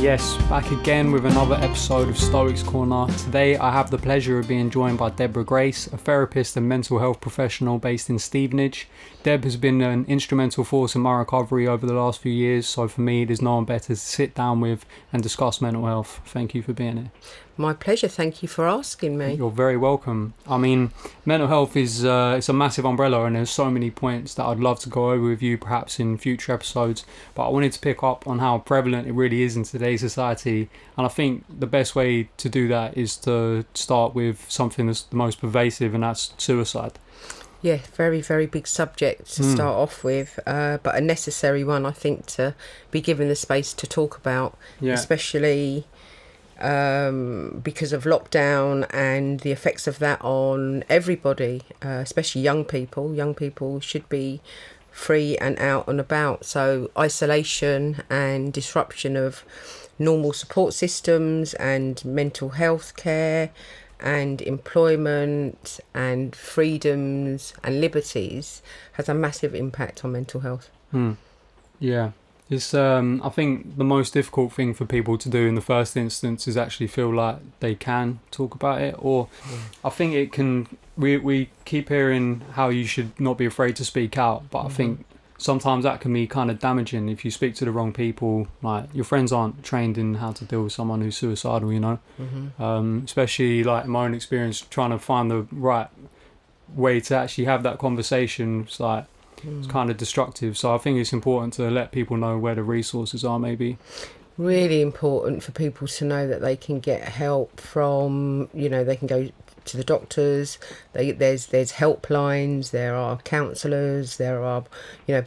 Yes, back again with another episode of Stoics Corner. Today I have the pleasure of being joined by Debra Grace, a therapist and mental health professional based in Stevenage. Deb has been an instrumental force in my recovery over the last few years, so for me there's no one better to sit down with and discuss mental health. Thank you for being here. My pleasure, thank you for asking me. You're very welcome. I mean, mental health is it's a massive umbrella, and there's so many points that I'd love to go over with you perhaps in future episodes, but I wanted to pick up on how prevalent it really is in today's society, and I think the best way to do that is to start with something that's the most pervasive, and that's suicide. Yeah, very, very big subject to start off with, but a necessary one, I think, to be given the space to talk about, especially because of lockdown and the effects of that on everybody, especially young people. Young people should be free and out and about. So isolation and disruption of normal support systems and mental health care and employment and freedoms and liberties has a massive impact on mental health. Yeah. It's I think the most difficult thing for people to do in the first instance is actually feel like they can talk about it, or I think it can, we keep hearing how you should not be afraid to speak out, but I think sometimes that can be kind of damaging if you speak to the wrong people. Like, your friends aren't trained in how to deal with someone who's suicidal, you know. Especially like in my own experience, trying to find the right way to actually have that conversation. It's like it's kind of destructive, so I think it's important to let people know where the resources are. Maybe really important for people to know that they can get help from, you know, they can go to the doctors, there's helplines, there are counsellors, there are, you know,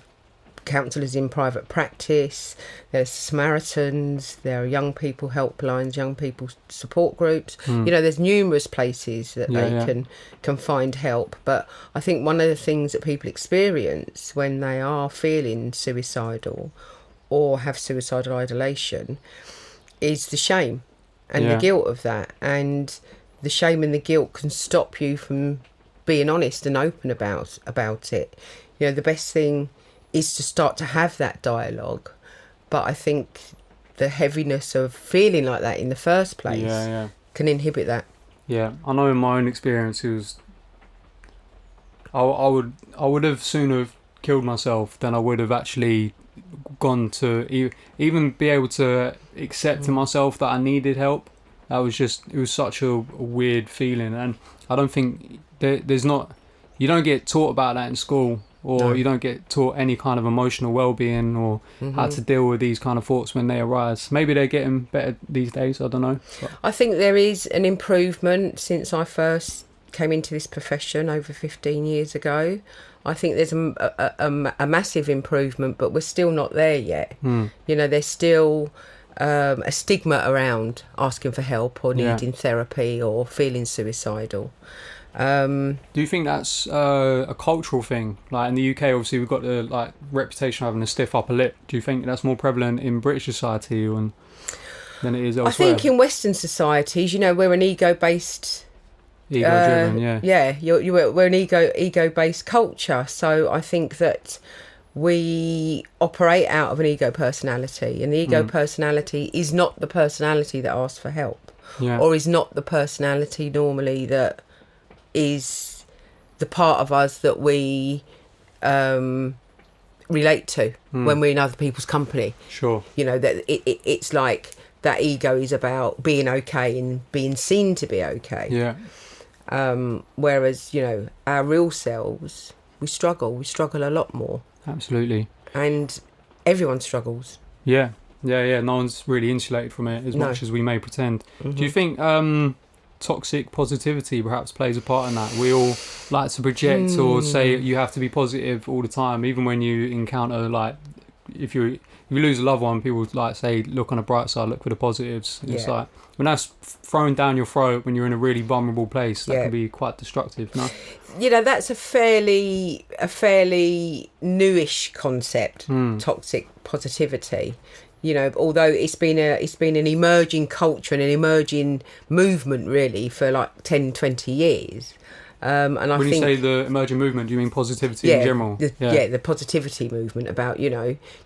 counsellors in private practice, there's Samaritans, there are young people helplines, young people support groups. You know, there's numerous places that they can find help. But I think one of the things that people experience when they are feeling suicidal or have suicidal ideation is the shame and the guilt of that. And the shame and the guilt can stop you from being honest and open about it. You know, the best thing is to start to have that dialogue, but I think the heaviness of feeling like that in the first place can inhibit that. Yeah, I know in my own experience it was, I would have sooner killed myself than I would have actually gone to even be able to accept to myself that I needed help. That was just, it was such a weird feeling, and I don't think there's not, you don't get taught about that in school, or you don't get taught any kind of emotional well-being or how to deal with these kind of thoughts when they arise. Maybe they're getting better these days, I don't know. But I think there is an improvement since I first came into this profession over 15 years ago. I think there's a massive improvement, but we're still not there yet. You know, there's still a stigma around asking for help or needing therapy or feeling suicidal. Do you think that's a cultural thing? Like in the UK, obviously we've got the reputation of having a stiff upper lip. Do you think that's more prevalent in British society than it is elsewhere? I think in Western societies, you know, we're an ego-based, ego-driven, we're an ego-based culture. So I think that we operate out of an ego personality, and the ego personality is not the personality that asks for help, or is not the personality normally that is the part of us that we relate to when we're in other people's company. Sure. You know, that it's like that ego is about being okay and being seen to be okay. Yeah. Whereas, you know, our real selves, we struggle a lot more. Absolutely. And everyone struggles. Yeah. No one's really insulated from it as much as we may pretend. Do you think toxic positivity perhaps plays a part in that? We all like to project or say you have to be positive all the time, even when you encounter, like, if you lose a loved one, people like say look on the bright side, look for the positives. It's like when that's thrown down your throat when you're in a really vulnerable place, that can be quite destructive. No, you know, that's a fairly newish concept, toxic positivity. You know, although it's been an emerging culture and an emerging movement really for like 10, 20 years. And I when think, you say the emerging movement, do you mean positivity in general? The positivity movement about,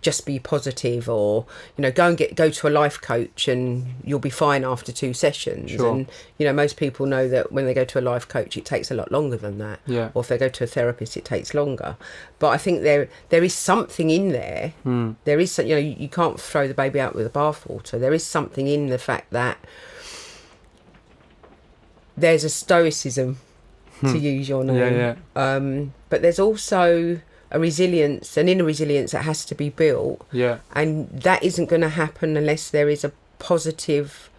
just be positive, or, go to a life coach and you'll be fine after 2 sessions. Sure. And, most people know that when they go to a life coach, it takes a lot longer than that. Yeah. Or if they go to a therapist, it takes longer. But I think there is something in there. There is, you can't throw the baby out with the bathwater. There is something in the fact that there's a stoicism, to use your name. But there's also a resilience, an inner resilience that has to be built. Yeah. And that isn't going to happen unless there is a positive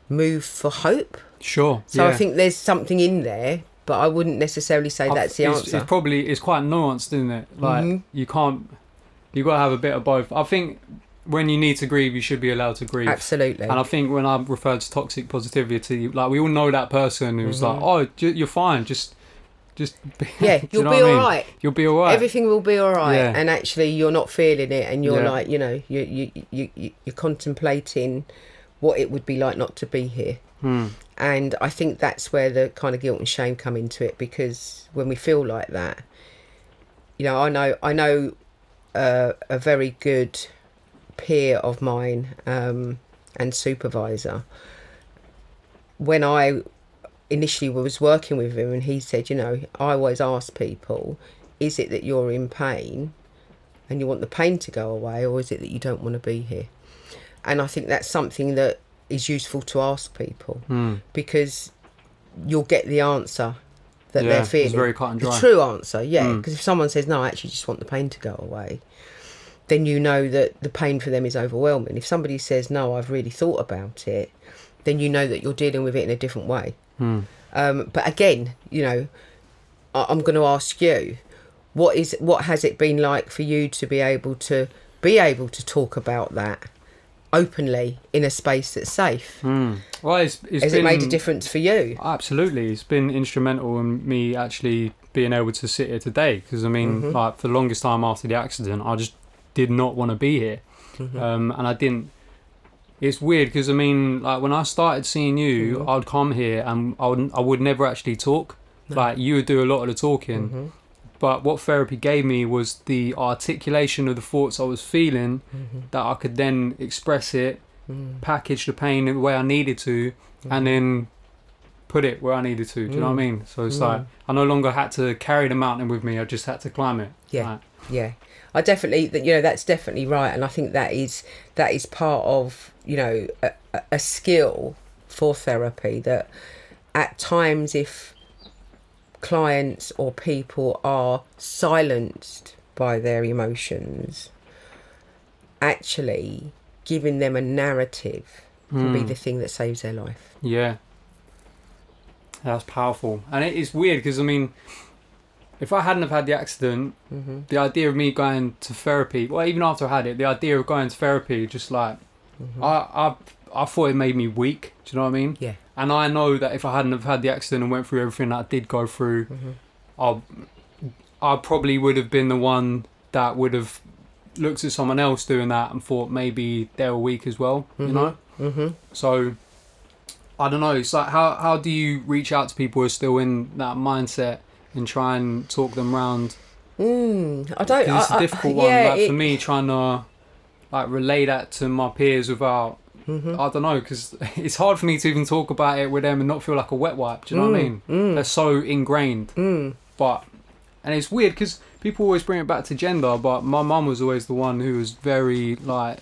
move for hope. Sure. So I think there's something in there, but I wouldn't necessarily say that's the answer. It's quite nuanced, isn't it? Like, you've got to have a bit of both. I think when you need to grieve, you should be allowed to grieve. Absolutely. And I think when I refer to toxic positivity, like, we all know that person who's like, oh, you're fine, just you'll be all right. You'll be all right. Everything will be all right. Yeah. And actually, you're not feeling it, and you're like, you're contemplating what it would be like not to be here. And I think that's where the kind of guilt and shame come into it, because when we feel like that, I know a very good peer of mine and supervisor, when I initially was working with him, and he said, I always ask people, is it that you're in pain and you want the pain to go away, or is it that you don't want to be here? And I think that's something that is useful to ask people, because you'll get the answer that they're feeling. It's very cut and dry. The true answer, because if someone says, no, I actually just want the pain to go away, then you know that the pain for them is overwhelming. If somebody says, no, I've really thought about it, then you know that you're dealing with it in a different way. But again, I'm going to ask you, what has it been like for you to be able to talk about that openly in a space that's safe? Well, has it made a difference for you? Absolutely. It's been instrumental in me actually being able to sit here today, because like, for the longest time after the accident, I just did not want to be here. And I didn't. It's weird, because like, when I started seeing you, I'd come here and I would never actually talk. Like, you would do a lot of the talking. But what therapy gave me was the articulation of the thoughts I was feeling, that I could then express it, package the pain the way I needed to, and then put it where I needed to. Do you know what I mean? So it's like, I no longer had to carry the mountain with me, I just had to climb it. I definitely, that's definitely right. And I think that is part of, a skill for therapy, that at times, if clients or people are silenced by their emotions, actually giving them a narrative can be the thing that saves their life. Yeah. That's powerful. And it is weird, because if I hadn't have had the accident, the idea of me going to therapy, well, even after I had it, the idea of going to therapy, just like, I thought it made me weak. Do you know what I mean? Yeah. And I know that if I hadn't have had the accident and went through everything that I did go through, I probably would have been the one that would have looked at someone else doing that and thought maybe they were weak as well, you know? So, I don't know. It's like, how do you reach out to people who are still in that mindset and try and talk them round? I don't. It's a difficult one. Like, for me, trying to like relay that to my peers without, I don't know, because it's hard for me to even talk about it with them and not feel like a wet wipe. Do you know what I mean? They're so ingrained. But, and it's weird because people always bring it back to gender, but my mum was always the one who was very like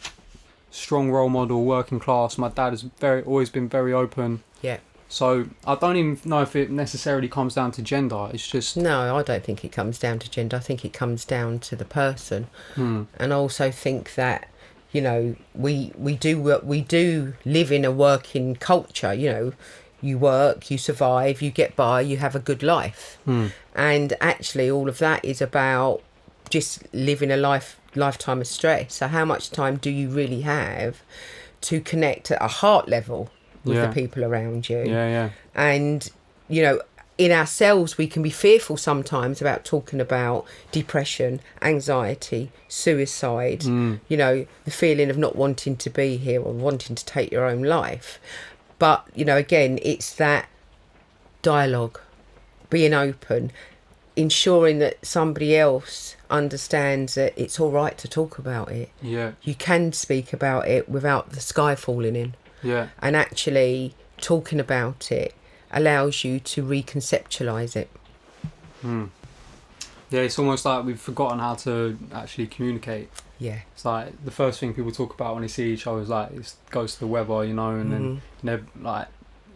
strong role model, working class. My dad has always been very open. Yeah. So I don't even know if it necessarily comes down to gender. It's just... No, I don't think it comes down to gender. I think it comes down to the person. And I also think that, you know, we do live in a working culture. You know, you work, you survive, you get by, you have a good life. And actually all of that is about just living a lifetime of stress. So how much time do you really have to connect at a heart level with the people around you? And, you know, in ourselves, we can be fearful sometimes about talking about depression, anxiety, suicide, you know, the feeling of not wanting to be here or wanting to take your own life. But, you know, again, it's that dialogue being open, ensuring that somebody else understands that it's all right to talk about it. Yeah. You can speak about it without the sky falling in. Yeah. And actually talking about it allows you to reconceptualize it. Yeah, it's almost like we've forgotten how to actually communicate. Yeah. It's like the first thing people talk about when they see each other is like, it goes to the weather, you know, and then like,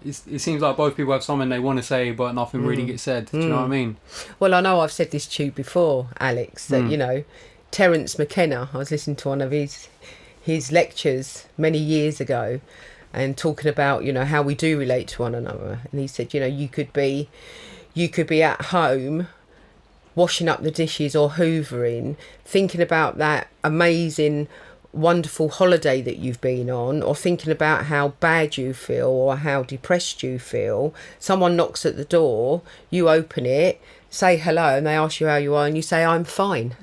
it seems like both people have something they want to say, but nothing really gets said. Do you know what I mean? Well, I know I've said this to you before, Alex, that, you know, Terence McKenna, I was listening to one of his lectures many years ago and talking about, you know, how we do relate to one another. And he said, you know, you could be at home washing up the dishes or hoovering, thinking about that amazing, wonderful holiday that you've been on, or thinking about how bad you feel or how depressed you feel. Someone knocks at the door, you open it, say hello, and they ask you how you are, and you say, I'm fine.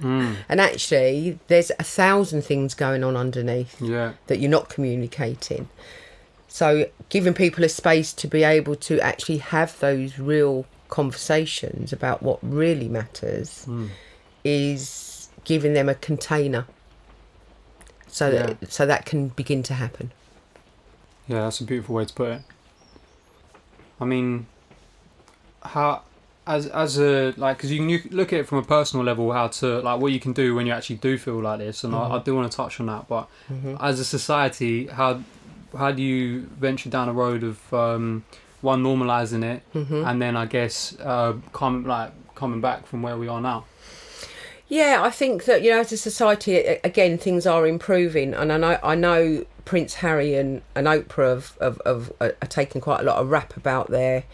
And actually, there's 1,000 things going on underneath that you're not communicating. So giving people a space to be able to actually have those real conversations about what really matters is giving them a container so that can begin to happen. Yeah, that's a beautiful way to put it. I mean, how as a like, because you can look at it from a personal level, how to like what you can do when you actually do feel like this, and I do want to touch on that. But as a society, how do you venture down a road of one, normalising it, and then I guess coming back from where we are now? Yeah, I think that, you know, as a society, again, things are improving, and I know Prince Harry and Oprah are taking quite a lot of rap about their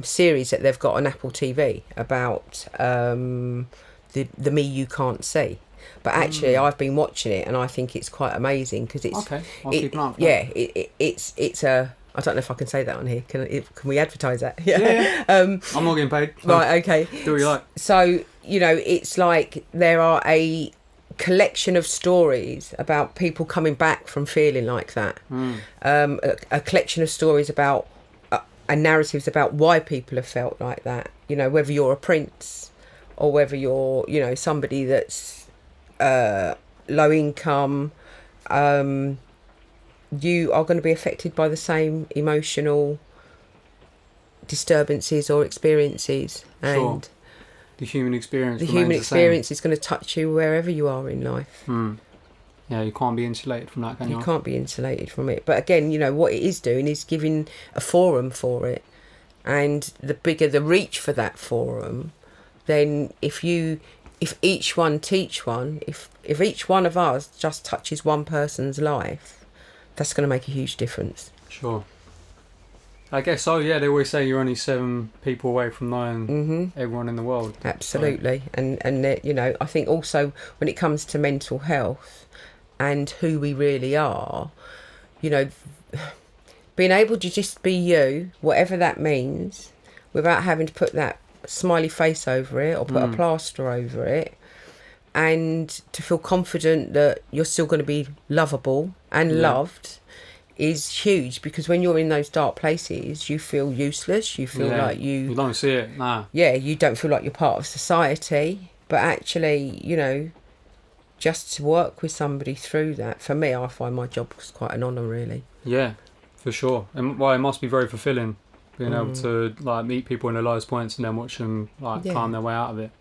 series that they've got on Apple TV about the me you can't see. But actually, I've been watching it, and I think it's quite amazing because it's okay. I'll keep an eye on that. Yeah, it's a. I don't know if I can say that on here. Can we advertise that? Yeah. I'm not getting paid. So right. Okay. Do what you like. So, you know, it's like there are a collection of stories about people coming back from feeling like that. A collection of stories about and narratives about why people have felt like that. You know, whether you're a prince or whether you're, you know, somebody that's low income, you are going to be affected by the same emotional disturbances or experiences. And sure. The human experience is going to touch you wherever you are in life. Yeah, you can't be insulated from that, can you? You can't be insulated from it. But again, you know, what it is doing is giving a forum for it. And the bigger the reach for that forum, then if each one teach one, if each one of us just touches one person's life, that's going to make a huge difference. Sure. I guess so, yeah. They always say you're only 7 people away from knowing everyone in the world. Absolutely. So. And you know, I think also when it comes to mental health and who we really are, you know, being able to just be you, whatever that means, without having to put that smiley face over it or put a plaster over it, and to feel confident that you're still going to be lovable and loved is huge, because when you're in those dark places you feel useless, you feel like you don't see it. You don't feel like you're part of society. But actually, you know, just to work with somebody through that, for me, I find my job was quite an honour, really. Yeah, for sure. And it must be very fulfilling being able to like meet people in their lowest points and then watch them like climb their way out of it.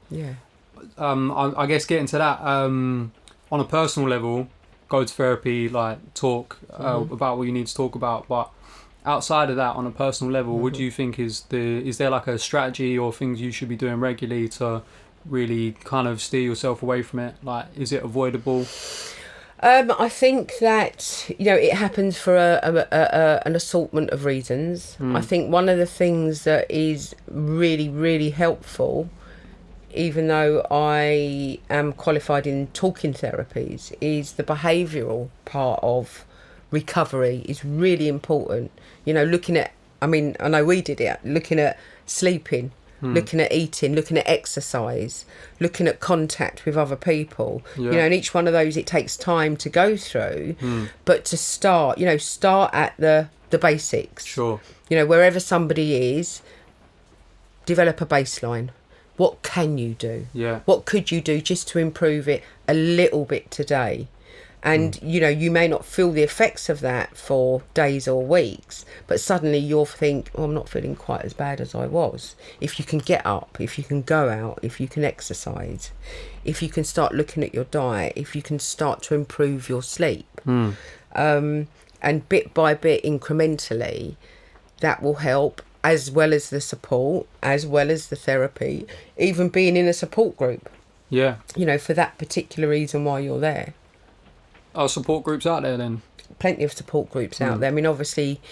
I guess getting to that, on a personal level, go to therapy, like talk about what you need to talk about. But outside of that, on a personal level, what do you think is there like a strategy or things you should be doing regularly to really kind of steer yourself away from it? Like, is it avoidable? I think that, you know, it happens for an assortment of reasons. I think one of the things that is really, really helpful, even though I am qualified in talking therapies, is the behavioural part of recovery is really important. You know, looking at, I mean, I know we did it, looking at sleeping, looking at eating, looking at exercise, looking at contact with other people. You know, and each one of those, it takes time to go through, but to start at the basics. Sure. You know, wherever somebody is, develop a baseline. What can you do? Yeah. What could you do just to improve it a little bit today? And, you know, you may not feel the effects of that for days or weeks, but suddenly you'll think, oh, I'm not feeling quite as bad as I was. If you can get up, if you can go out, if you can exercise, if you can start looking at your diet, if you can start to improve your sleep, and bit by bit, incrementally, that will help, as well as the support, as well as the therapy, even being in a support group. Yeah. You know, for that particular reason why you're there. Are support groups out there then? Plenty of support groups out there. I mean, obviously,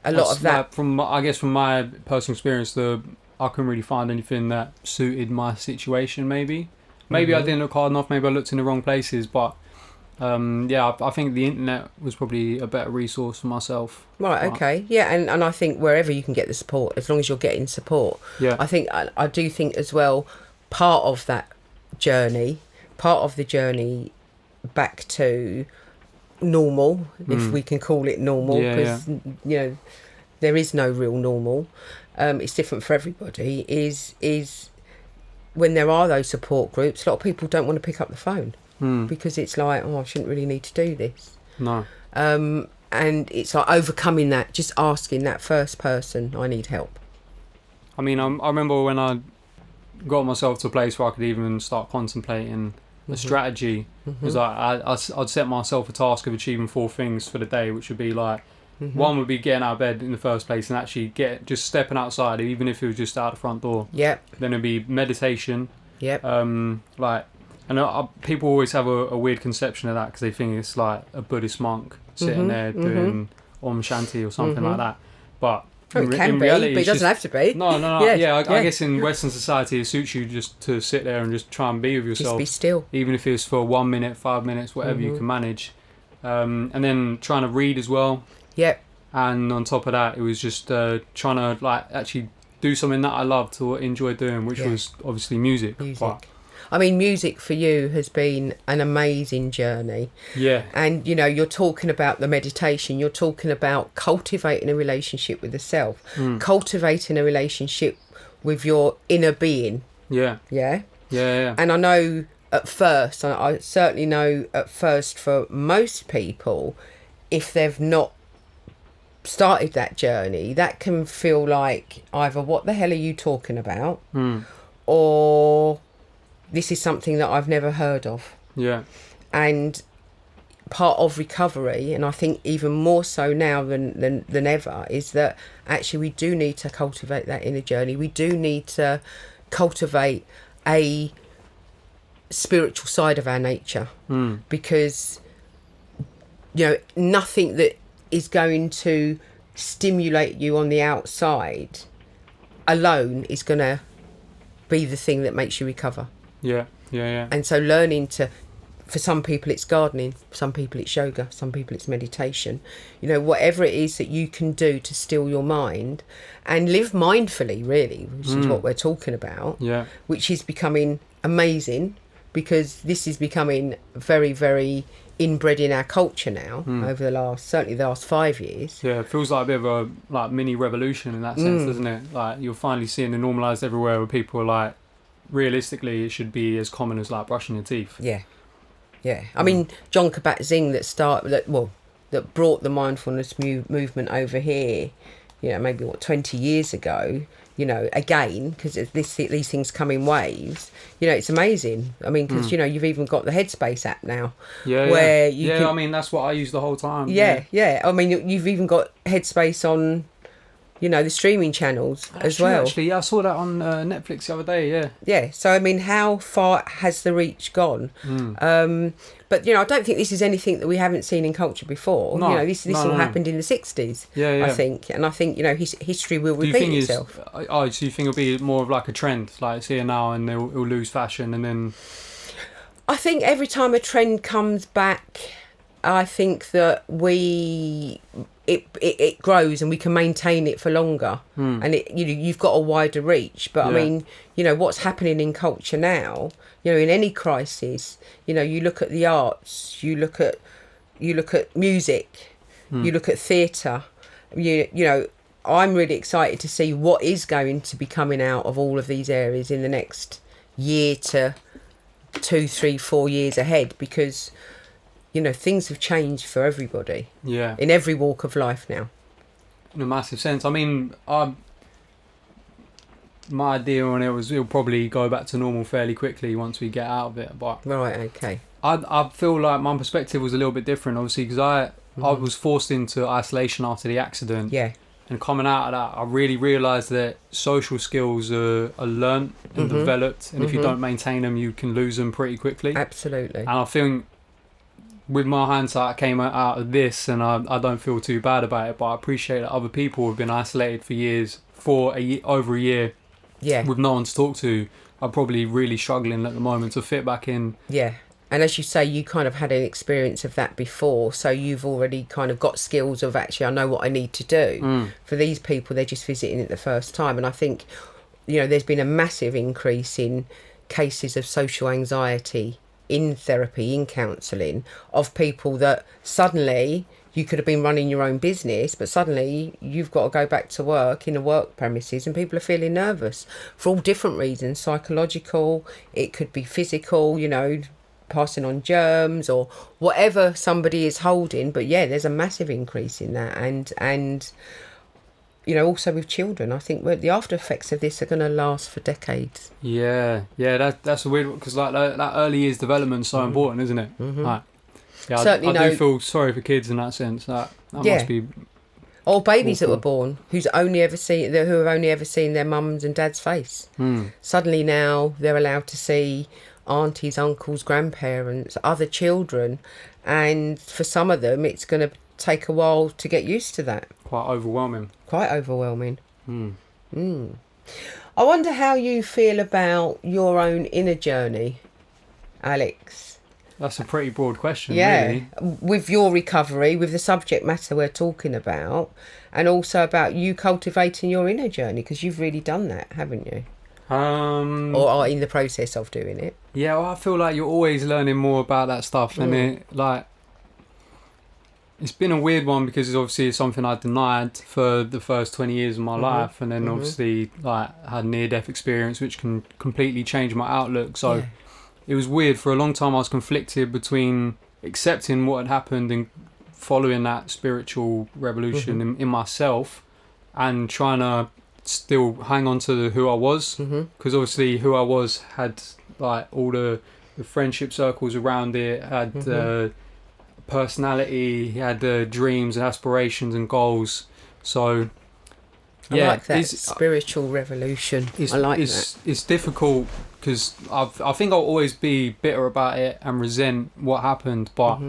a lot of that. Like, from my personal experience, I couldn't really find anything that suited my situation. Maybe I didn't look hard enough. Maybe I looked in the wrong places. But I think the internet was probably a better resource for myself. Right. Okay. Yeah, and I think wherever you can get the support, as long as you're getting support. Yeah. I do think as well, part of the journey back to normal, if we can call it normal, because you know there is no real normal. It's different for everybody. Is when there are those support groups, a lot of people don't want to pick up the phone because it's like, oh, I shouldn't really need to do this. No. And it's like overcoming that, just asking that first person, I need help. I mean, I remember when I got myself to a place where I could even start contemplating a strategy. Because I'd set myself a task of achieving 4 things for the day, which would be like, one would be getting out of bed in the first place and actually just stepping outside, even if it was just out the front door. Yep. Then it'd be meditation. Yep. People always have a weird conception of that because they think it's like a Buddhist monk sitting there doing Om Shanti or something like that. But it can be, reality, but it doesn't have to be. No. I guess in Western society it suits you just to sit there and just try and be with yourself. Just be still. Even if it's for 1 minute, 5 minutes, whatever you can manage. And then trying to read as well. Yep. And on top of that, it was just trying to like actually do something that I loved or enjoyed doing, which was obviously music. But, I mean, music for you has been an amazing journey. Yeah. And, you know, you're talking about the meditation, you're talking about cultivating a relationship with the self, cultivating a relationship with your inner being. Yeah. Yeah? Yeah. And I know at first, I certainly know at first for most people, if they've not started that journey, that can feel like either what the hell are you talking about, or this is something that I've never heard of. Yeah. And part of recovery, and I think even more so now than ever, is that actually we do need to cultivate that inner journey. We do need to cultivate a spiritual side of our nature, because, you know, nothing that is going to stimulate you on the outside alone is going to be the thing that makes you recover. Yeah. And so learning to, for some people it's gardening, for some people it's yoga, some people it's meditation. You know, whatever it is that you can do to still your mind and live mindfully, really, which is what we're talking about. Yeah. Which is becoming amazing, because this is becoming very, very inbred in our culture now over certainly the last 5 years. Yeah, it feels like a bit of a mini revolution in that sense, doesn't it? Like, you're finally seeing it normalised everywhere, where people are like, realistically, it should be as common as like brushing your teeth. Yeah. I mean, John Kabat-Zinn that brought the mindfulness movement over here, you know, maybe 20 years ago. You know, again, because these things come in waves. You know, it's amazing. I mean, because you know, you've even got the Headspace app now. Yeah. I mean, that's what I use the whole time. Yeah. I mean, you've even got Headspace on, you know, the streaming channels as well. Actually, I saw that on Netflix the other day. Yeah. So I mean, how far has the reach gone? But you know, I don't think this is anything that we haven't seen in culture before. No, you know, this all happened in the 60s. Yeah. I think, you know, history will repeat itself. So you think it'll be more of like a trend, like it's here now, and it'll lose fashion, and then? I think every time a trend comes back, I think that it grows and we can maintain it for longer, and you've got a wider reach. But I mean, you know, what's happening in culture now, you know, in any crisis, you know, you look at the arts, you look at music, you look at theatre, you know, I'm really excited to see what is going to be coming out of all of these areas in the next year to 2, 3, 4 years ahead, because, you know, things have changed for everybody. Yeah. In every walk of life now. In a massive sense. I mean, my idea on it was it'll probably go back to normal fairly quickly once we get out of it. But Right, okay. I feel like my perspective was a little bit different, obviously, because I was forced into isolation after the accident. Yeah. And coming out of that, I really realised that social skills are learnt and developed, and if you don't maintain them, you can lose them pretty quickly. Absolutely. And I think with my hindsight, I came out of this, and I don't feel too bad about it, but I appreciate that other people have been isolated for years, over a year, Yeah. with no one to talk to. I'm probably really struggling at the moment to fit back in. Yeah. And as you say, you kind of had an experience of that before, so you've already kind of got skills of, actually, I know what I need to do. For these people, they're just visiting it the first time. And I think, you know, there's been a massive increase in cases of social anxiety in therapy, in counselling, of people that suddenly you could have been running your own business, but suddenly you've got to go back to work in a work premises, and people are feeling nervous for all different reasons. Psychological, it could be physical, you know, passing on germs or whatever somebody is holding. But yeah, there's a massive increase in that, and you know, also with children, I think the after effects of this are going to last for decades. Yeah, that's a weird one, because like that early years development is so important, isn't it? Like, yeah, Certainly I do feel sorry for kids in that sense. That must be. Or babies awful. that were born who have only ever seen their mums and dad's face. Suddenly now they're allowed to see aunties, uncles, grandparents, other children, and for some of them it's going to take a while to get used to that. Quite overwhelming. I wonder how you feel about your own inner journey, Alex. That's a pretty broad question, really. With your recovery, with the subject matter we're talking about, and also about you cultivating your inner journey, because you've really done that, haven't you? Or are in the process of doing it. Yeah, well, I feel like you're always learning more about that stuff, and it's been a weird one, because it's obviously something I denied for the first 20 years of my life, and then obviously had near-death experience, which can completely change my outlook. So it was weird. For a long time I was conflicted between accepting what had happened and following that spiritual revolution in myself, and trying to still hang on to who I was, because obviously who I was had like all the friendship circles around it, had personality, he had dreams and aspirations and goals. So I like that spiritual revolution. I like that. It's difficult, because I think I'll always be bitter about it and resent what happened, but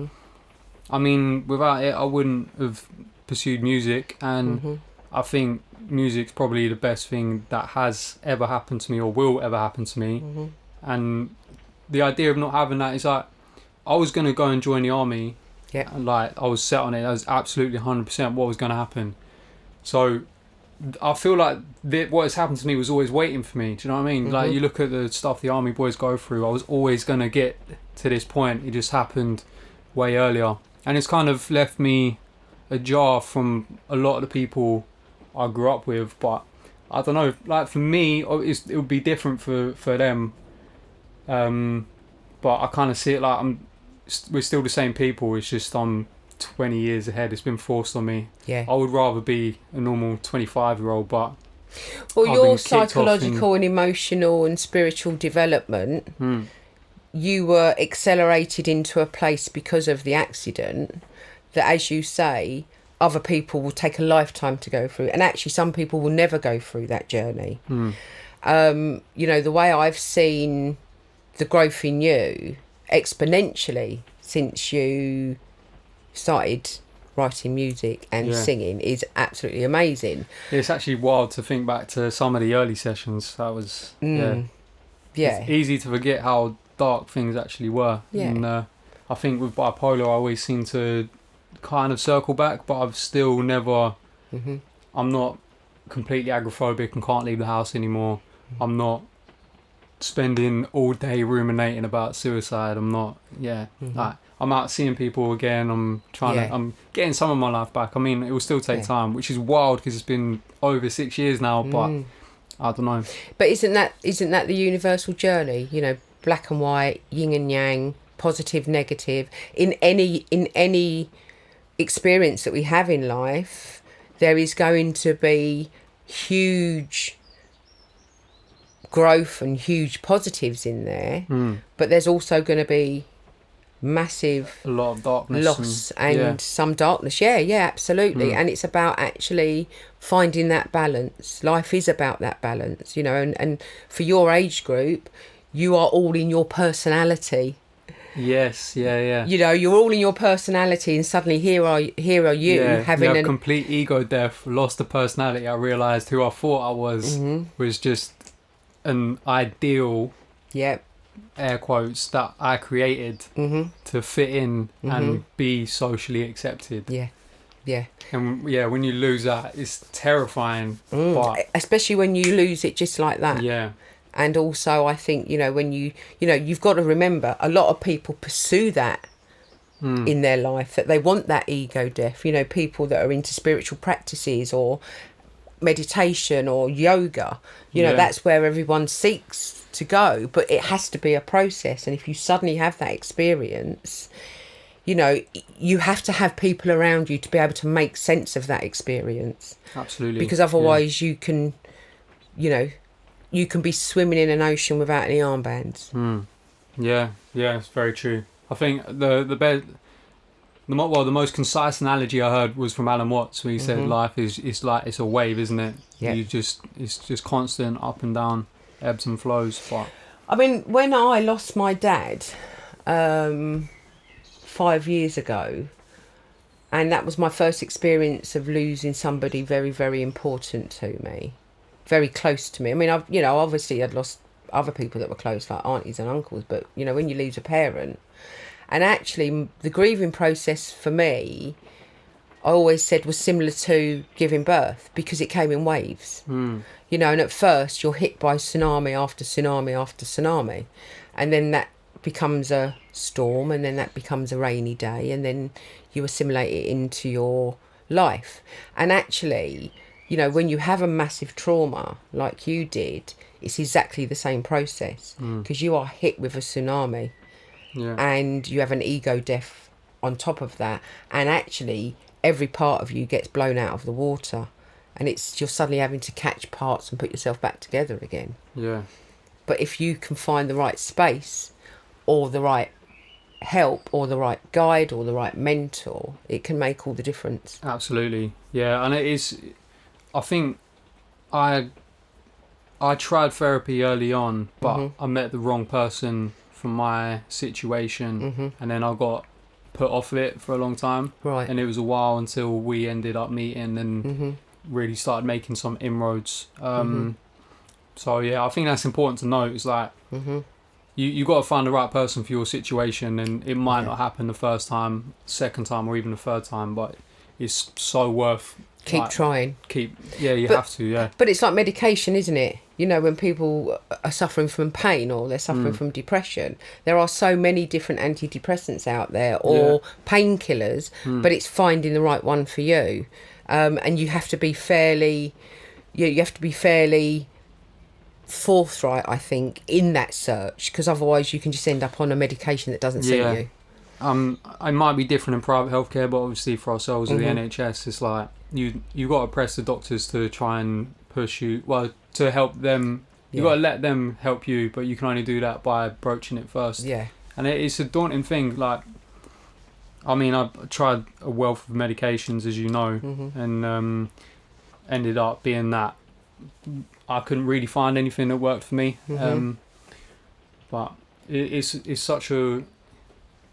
I mean, without it I wouldn't have pursued music, and I think music's probably the best thing that has ever happened to me or will ever happen to me. And the idea of not having that is like, I was going to go and join the army. Yeah. And like, I was set on it. That was absolutely 100% what was going to happen. So I feel like what has happened to me was always waiting for me. Do you know what I mean? Like, you look at the stuff the army boys go through, I was always going to get to this point. It just happened way earlier. And it's kind of left me ajar from a lot of the people I grew up with. But I don't know, like for me, it would be different for them. But I kind of see it like we're still the same people. It's just I'm 20 years ahead. It's been forced on me. Yeah. I would rather be a normal 25-year-old, but well, your psychological and emotional and spiritual development, you were accelerated into a place because of the accident that, as you say, other people will take a lifetime to go through, and actually some people will never go through that journey. You know, the way I've seen the growth in you exponentially since you started writing music and singing is absolutely amazing. It's actually wild to think back to some of the early sessions. That was it's easy to forget how dark things actually were. And I think with bipolar I always seem to kind of circle back, but I've still never I'm not completely agoraphobic and can't leave the house anymore. I'm not spending all day ruminating about suicide. I'm not. Yeah. Like, I'm out seeing people again. I'm trying to. I'm getting some of my life back. I mean, it will still take time, which is wild because it's been over 6 years now. But I don't know. But isn't that the universal journey? You know, black and white, yin and yang, positive, negative. In any experience that we have in life, there is going to be huge growth and huge positives in there, but there's also going to be massive a lot of darkness loss and some darkness. Yeah, absolutely. And it's about actually finding that balance. Life is about that balance, you know, and for your age group, you are all in your personality. Yes, yeah. You know, you're all in your personality, and suddenly here are you having a complete ego death, lost the personality. I realised who I thought I was just an ideal, air quotes, that I created to fit in and be socially accepted. Yeah. And when you lose that, it's terrifying. But especially when you lose it just like that. Yeah. And also, I think, you know, when you've got to remember, a lot of people pursue that in their life, that they want that ego death. You know, people that are into spiritual practices or meditation or yoga, you know, that's where everyone seeks to go. But it has to be a process. And if you suddenly have that experience, you know, you have to have people around you to be able to make sense of that experience. Absolutely. Because otherwise you can, you know, you can be swimming in an ocean without any armbands. Yeah, it's very true. I think the most concise analogy I heard was from Alan Watts, where he said life is like it's a wave, isn't it? Yeah. It's just constant up and down, ebbs and flows. But I mean, when I lost my dad 5 years ago, and that was my first experience of losing somebody very, very important to me. Very close to me. I mean, obviously I'd lost other people that were close, like aunties and uncles, but, you know, when you lose a parent, and actually the grieving process for me, I always said, was similar to giving birth, because it came in waves. You know, and at first you're hit by tsunami after tsunami after tsunami, and then that becomes a storm, and then that becomes a rainy day, and then you assimilate it into your life. And actually, you know, when you have a massive trauma like you did, it's exactly the same process, because you are hit with a tsunami and you have an ego death on top of that. And actually, every part of you gets blown out of the water, and you're suddenly having to catch parts and put yourself back together again. Yeah. But if you can find the right space or the right help or the right guide or the right mentor, it can make all the difference. Absolutely. Yeah, and it is... I think I tried therapy early on, but I met the wrong person for my situation, and then I got put off it for a long time. Right. And it was a while until we ended up meeting and really started making some inroads. So yeah, I think that's important to note. It's like you got to find the right person for your situation, and it might not happen the first time, second time, or even the third time, but it's so worth. Keep trying. You have to, But it's like medication, isn't it? You know, when people are suffering from pain or they're suffering from depression, there are so many different antidepressants out there or painkillers, but it's finding the right one for you. And you have to be fairly forthright, I think, in that search, because otherwise you can just end up on a medication that doesn't suit you. It might be different in private healthcare, but obviously for ourselves with the NHS, it's like you got to press the doctors to try and push you, to help them. You got to let them help you, but you can only do that by broaching it first. Yeah. And it's a daunting thing. Like, I mean, I've tried a wealth of medications, as you know, and ended up being that I couldn't really find anything that worked for me. But it's such a...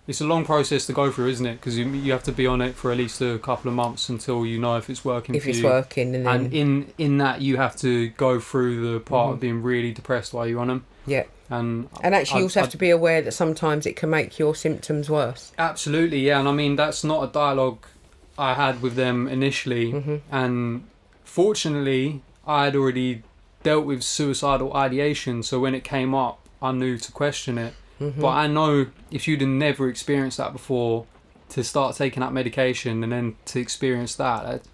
It's a long process to go through, isn't it? Because you have to be on it for at least a couple of months until you know if it's working for you. If it's working. And then... in that, you have to go through the part of being really depressed while you're on them. Yeah. And actually you also have to be aware that sometimes it can make your symptoms worse. Absolutely, yeah. And I mean, that's not a dialogue I had with them initially. And fortunately, I had already dealt with suicidal ideation. So when it came up, I knew to question it. But I know if you'd have never experienced that before, to start taking that medication and then to experience that's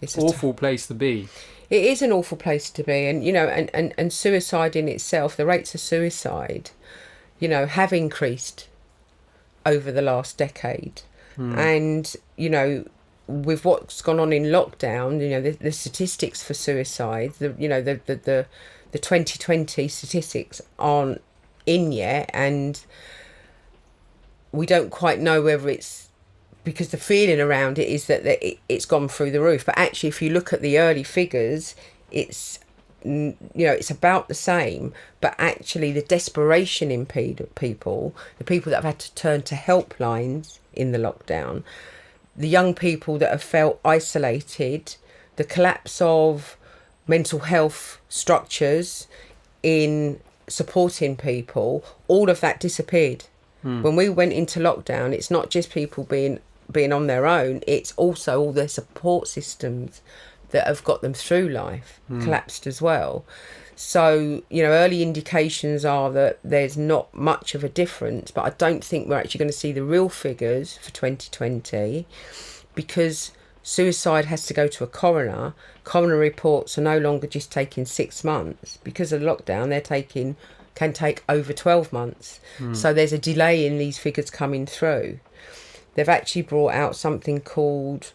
it's awful place to be. It is an awful place to be, and you know, and suicide in itself, the rates of suicide, you know, have increased over the last decade. And you know, with what's gone on in lockdown, you know, the statistics for suicide, the 2020 statistics aren't in yet, and we don't quite know whether it's because the feeling around it is that it's gone through the roof. But actually, if you look at the early figures, it's, you know, it's about the same. But actually, the desperation in people, the people that have had to turn to helplines in the lockdown, the young people that have felt isolated, the collapse of mental health structures in supporting people, all of that disappeared. When we went into lockdown, it's not just people being on their own, it's also all their support systems that have got them through life collapsed as well. So, you know, early indications are that there's not much of a difference, but I don't think we're actually going to see the real figures for 2020 because suicide has to go to a coroner. Coroner reports are no longer just taking 6 months. Because of lockdown, can take over 12 months. So there's a delay in these figures coming through. They've actually brought out something called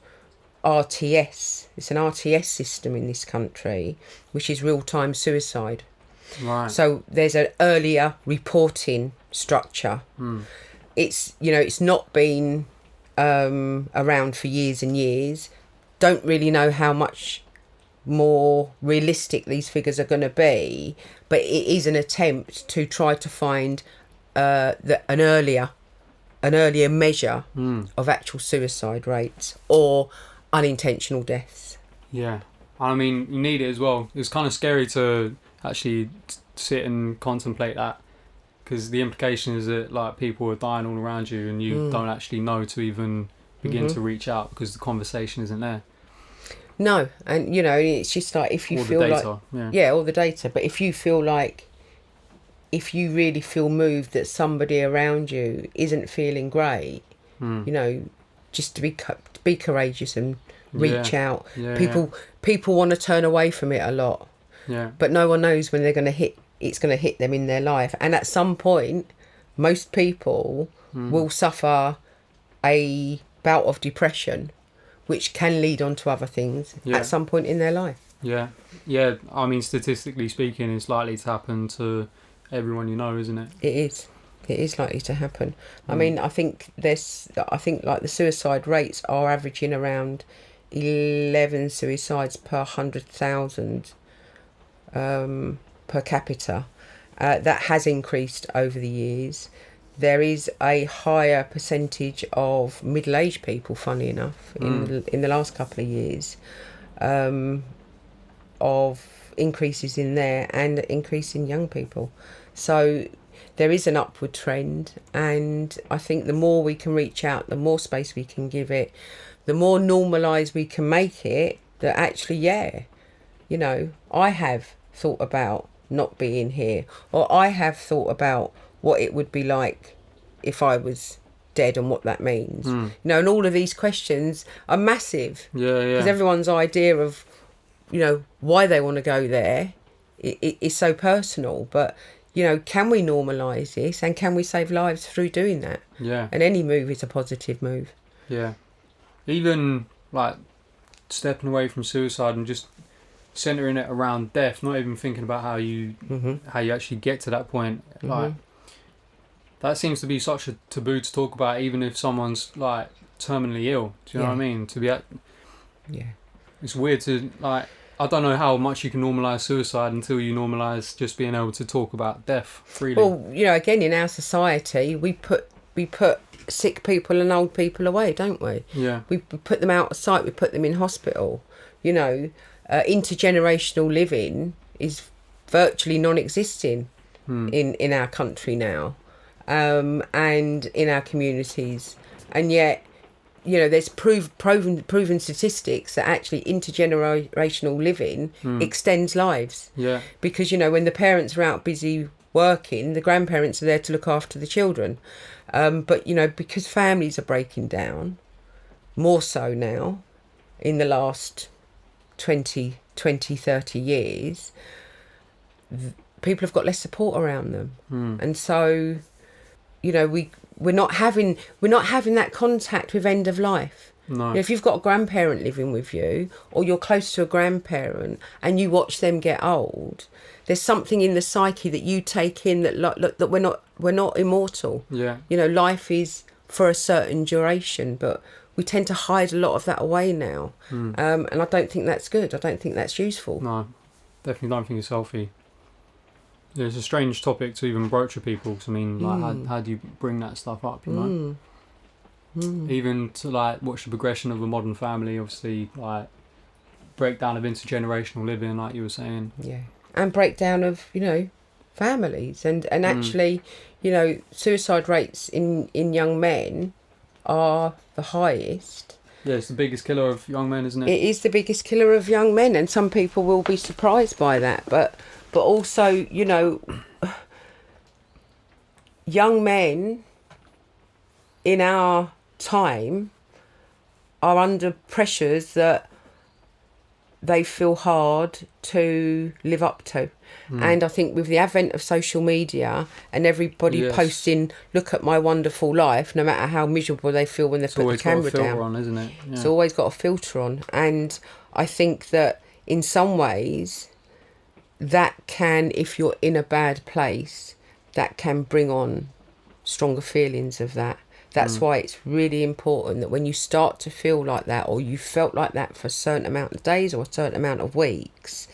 RTS. It's an RTS system in this country, which is real-time suicide. Right. So there's an earlier reporting structure. It's, you know, it's not been around for years and years. Don't really know how much more realistic these figures are going to be, but it is an attempt to try to find an earlier measure of actual suicide rates or unintentional deaths. Yeah, I mean, you need it as well. It's kind of scary to actually sit and contemplate that, because the implication is that like people are dying all around you and you don't actually know to even begin to reach out because the conversation isn't there. No, and you know, it's just like if you all feel the data, like all the data, but if you feel like, if you really feel moved that somebody around you isn't feeling great, you know, just to be courageous and reach out. People want to turn away from it a lot, but no one knows when it's going to hit them in their life, and at some point most people will suffer a bout of depression which can lead on to other things at some point in their life. Yeah, I mean, statistically speaking, it's likely to happen to everyone you know, isn't it? It is likely to happen. I mean, I think like the suicide rates are averaging around 11 suicides per 100,000 per capita. That has increased over the years. There is a higher percentage of middle-aged people, funny enough, in the last couple of years, of increases in there and increase in young people. So there is an upward trend, and I think the more we can reach out, the more space we can give it, the more normalised we can make it, that actually, you know, I have thought about not being here, or I have thought about what it would be like if I was dead and what that means. You know, and all of these questions are massive. Because everyone's idea of, you know, why they want to go there is so personal. But, you know, can we normalise this, and can we save lives through doing that? And any move is a positive move. Even like stepping away from suicide and just centering it around death, not even thinking about how you actually get to that point. Like, that seems to be such a taboo to talk about, even if someone's like terminally ill. Do you know what I mean? It's weird to, like, I don't know how much you can normalise suicide until you normalise just being able to talk about death freely. Well, you know, again, in our society, we put sick people and old people away, don't we? We put them out of sight. We put them in hospital. You know, intergenerational living is virtually non-existing in our country now, and in our communities, and yet there's proven statistics that actually intergenerational living extends lives. Yeah. Because, when the parents are out busy working, the grandparents are there to look after the children. But, because families are breaking down, more so now, in the last 20, 30 years, people have got less support around them. And so, we're not having that contact with end of life. No. If you've got a grandparent living with you, or you're close to a grandparent and you watch them get old, there's something in the psyche that you take in that we're not immortal. Yeah. Life is for a certain duration, but we tend to hide a lot of that away now. And I don't think that's good. I don't think that's useful. No, definitely don't think it's healthy. Yeah, it's a strange topic to even broach with people, because I mean, like, how do you bring that stuff up, Even to, like, watch the progression of a modern family, obviously, like, breakdown of intergenerational living, like you were saying. Yeah. And breakdown of, families. And actually, suicide rates in young men are the highest. Yeah, it's the biggest killer of young men, isn't it? It is the biggest killer of young men, and some people will be surprised by that. But also, young men in our time are under pressures that they feel hard to live up to. And I think with the advent of social media and everybody posting, look at my wonderful life, no matter how miserable they feel when they put the camera down. It's always got a filter on, isn't it? Yeah. It's always got a filter on. And I think that in some ways, that can, if you're in a bad place, that can bring on stronger feelings of that. That's why it's really important that when you start to feel like that, or you felt like that for a certain amount of days or a certain amount of weeks,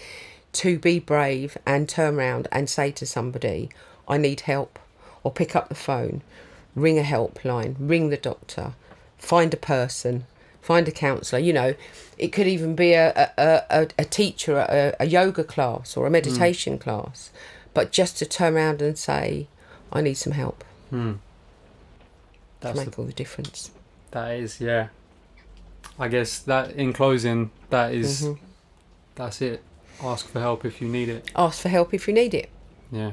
to be brave and turn around and say to somebody, I need help, or pick up the phone, ring a helpline, ring the doctor, find a person, find a counsellor. It could even be a teacher at a yoga class or a meditation class, but just to turn around and say, I need some help. That's to make all the difference. That is, yeah. I guess that, in closing, that's it. Ask for help if you need it. Ask for help if you need it. Yeah.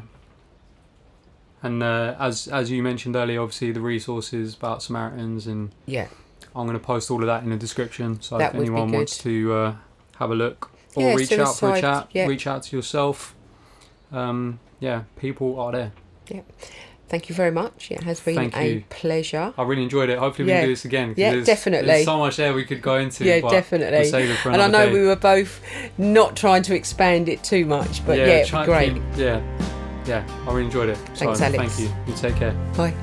And as you mentioned earlier, obviously the resources about Samaritans, and I'm going to post all of that in the description. So if anyone wants to have a look or reach out for a chat, reach out to yourself. People are there. Yeah. Thank you very much. It has been a pleasure. I really enjoyed it. Hopefully we can do this again. Yeah, definitely. There's so much there we could go into. Yeah, definitely. We'll save it for and I another know day. we were both not trying to expand it too much, but it'd be great. I really enjoyed it. Thanks, Alex. Thank you. You take care. Bye.